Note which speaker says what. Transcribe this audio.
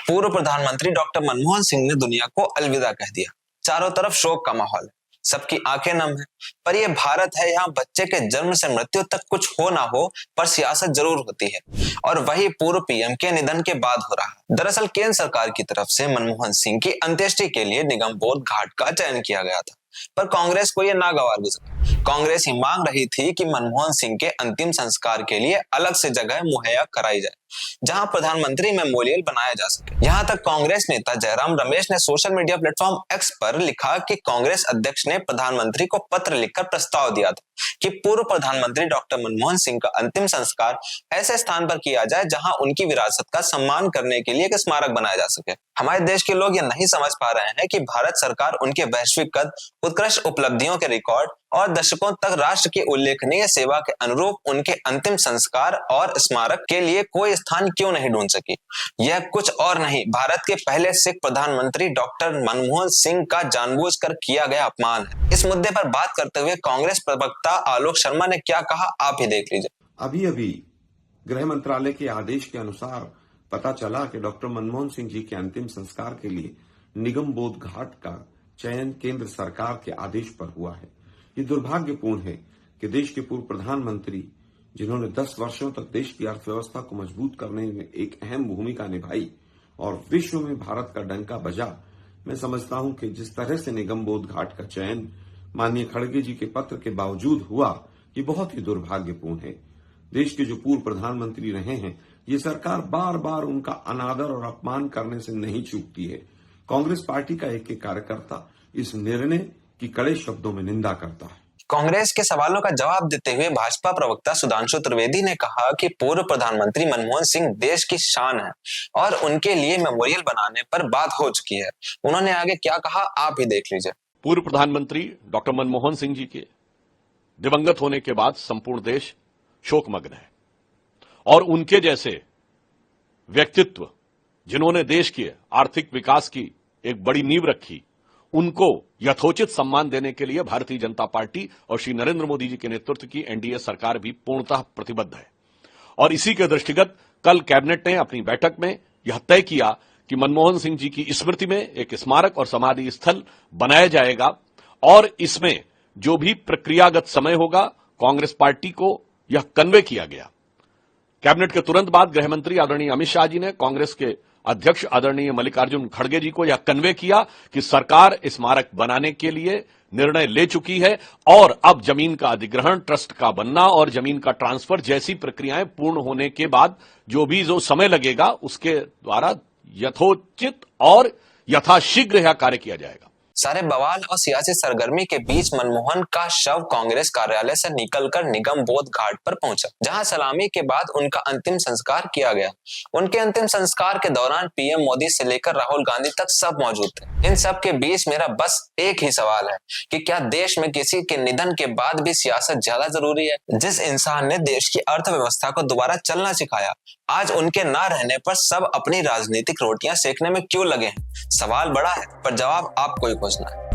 Speaker 1: पूर्व प्रधानमंत्री डॉक्टर मनमोहन सिंह ने दुनिया को अलविदा कह दिया। चारों तरफ शोक का माहौल है, सबकी आंखें नम है। पर यह भारत है, यहाँ बच्चे के जन्म से मृत्यु तक कुछ हो ना हो पर सियासत जरूर होती है, और वही पूर्व पीएम के निधन के बाद हो रहा है। दरअसल केंद्र सरकार की तरफ से मनमोहन सिंह की अंत्येष्टि के लिए निगमबोध घाट का चयन किया गया था, पर कांग्रेस को यह नागवार गुजरा। कांग्रेस ही मांग रही थी कि मनमोहन सिंह के अंतिम संस्कार के लिए अलग से जगह मुहैया कराई जाए, जहां प्रधानमंत्री मेमोरियल बनाया जा सके। यहां तक कांग्रेस नेता जयराम रमेश ने सोशल मीडिया प्लेटफॉर्म एक्स पर लिखा कि कांग्रेस अध्यक्ष ने प्रधानमंत्री को पत्र लिखकर प्रस्ताव दिया था कि पूर्व प्रधानमंत्री डॉक्टर मनमोहन सिंह का अंतिम संस्कार ऐसे स्थान पर किया जाए जहां उनकी विरासत का सम्मान करने के लिए एक स्मारक बनाया जा सके। हमारे देश के लोग ये नहीं समझ पा रहे हैं कि भारत सरकार उनके वैश्विक कद, उत्कृष्ट उपलब्धियों के रिकॉर्ड और दशकों तक राष्ट्र की उल्लेखनीय सेवा के अनुरूप उनके अंतिम संस्कार और स्मारक के लिए कोई स्थान क्यों नहीं ढूंढ सकी। यह कुछ और नहीं, भारत के पहले सिख प्रधानमंत्री डॉक्टर मनमोहन सिंह का जानबूझकर किया गया अपमान है। इस मुद्दे पर बात करते हुए कांग्रेस प्रवक्ता आलोक शर्मा ने क्या कहा, आप ही देख लीजिए।
Speaker 2: अभी अभी गृह मंत्रालय के आदेश के अनुसार पता चला कि डॉक्टर मनमोहन सिंह जी के अंतिम संस्कार के लिए निगमबोध घाट का चयन केंद्र सरकार के आदेश पर हुआ है। ये दुर्भाग्यपूर्ण है कि देश के पूर्व प्रधानमंत्री, जिन्होंने 10 वर्षों तक देश की अर्थव्यवस्था को मजबूत करने में एक अहम भूमिका निभाई और विश्व में भारत का डंका बजा, मैं समझता हूं कि जिस तरह से निगमबोध घाट का चयन माननीय खड़गे जी के पत्र के बावजूद हुआ, ये बहुत ही दुर्भाग्यपूर्ण है। देश के जो पूर्व प्रधानमंत्री रहे हैं, ये सरकार बार बार उनका अनादर और अपमान करने से नहीं चूकती है। कांग्रेस पार्टी का एक कार्यकर्ता इस निर्णय की कड़े शब्दों में निंदा करता है।
Speaker 1: कांग्रेस के सवालों का जवाब देते हुए भाजपा प्रवक्ता सुधांशु त्रिवेदी ने कहा कि पूर्व प्रधानमंत्री मनमोहन सिंह देश की शान है और उनके लिए मेमोरियल बनाने पर बात हो चुकी है। उन्होंने आगे क्या कहा, आप ही देख लीजिए।
Speaker 3: पूर्व प्रधानमंत्री डॉक्टर मनमोहन सिंह जी के दिवंगत होने के बाद संपूर्ण देश शोकमग्न है और उनके जैसे व्यक्तित्व, जिन्होंने देश के आर्थिक विकास की एक बड़ी नींव रखी, उनको यथोचित सम्मान देने के लिए भारतीय जनता पार्टी और श्री नरेंद्र मोदी जी के नेतृत्व की एनडीए सरकार भी पूर्णतः प्रतिबद्ध है। और इसी के दृष्टिगत कल कैबिनेट ने अपनी बैठक में यह तय किया कि मनमोहन सिंह जी की स्मृति में एक स्मारक और समाधि स्थल बनाया जाएगा और इसमें जो भी प्रक्रियागत समय होगा, कांग्रेस पार्टी को यह कन्वे किया गया। कैबिनेट के तुरंत बाद गृह मंत्री आदरणीय अमित शाह जी ने कांग्रेस के अध्यक्ष आदरणीय मल्लिकार्जुन खड़गे जी को यह कन्वे किया कि सरकार स्मारक बनाने के लिए निर्णय ले चुकी है और अब जमीन का अधिग्रहण, ट्रस्ट का बनना और जमीन का ट्रांसफर जैसी प्रक्रियाएं पूर्ण होने के बाद जो समय लगेगा, उसके द्वारा यथोचित और यथाशीघ्र यह कार्य किया जाएगा।
Speaker 1: सारे बवाल और सियासी सरगर्मी के बीच मनमोहन का शव कांग्रेस कार्यालय से निकलकर निगमबोध घाट पर पहुंचा, जहां सलामी के बाद उनका अंतिम संस्कार किया गया। उनके अंतिम संस्कार के दौरान पीएम मोदी से लेकर राहुल गांधी तक सब मौजूद थे। इन सब के बीच मेरा बस एक ही सवाल है कि क्या देश में किसी के निधन के बाद भी सियासत ज्यादा जरूरी है? जिस इंसान ने देश की अर्थव्यवस्था को दोबारा चलना सिखाया, आज उनके ना रहने पर सब अपनी राजनीतिक रोटियां सेकने में क्यों लगे हैं? सवाल बड़ा है, पर जवाब आपको ही खोजना है।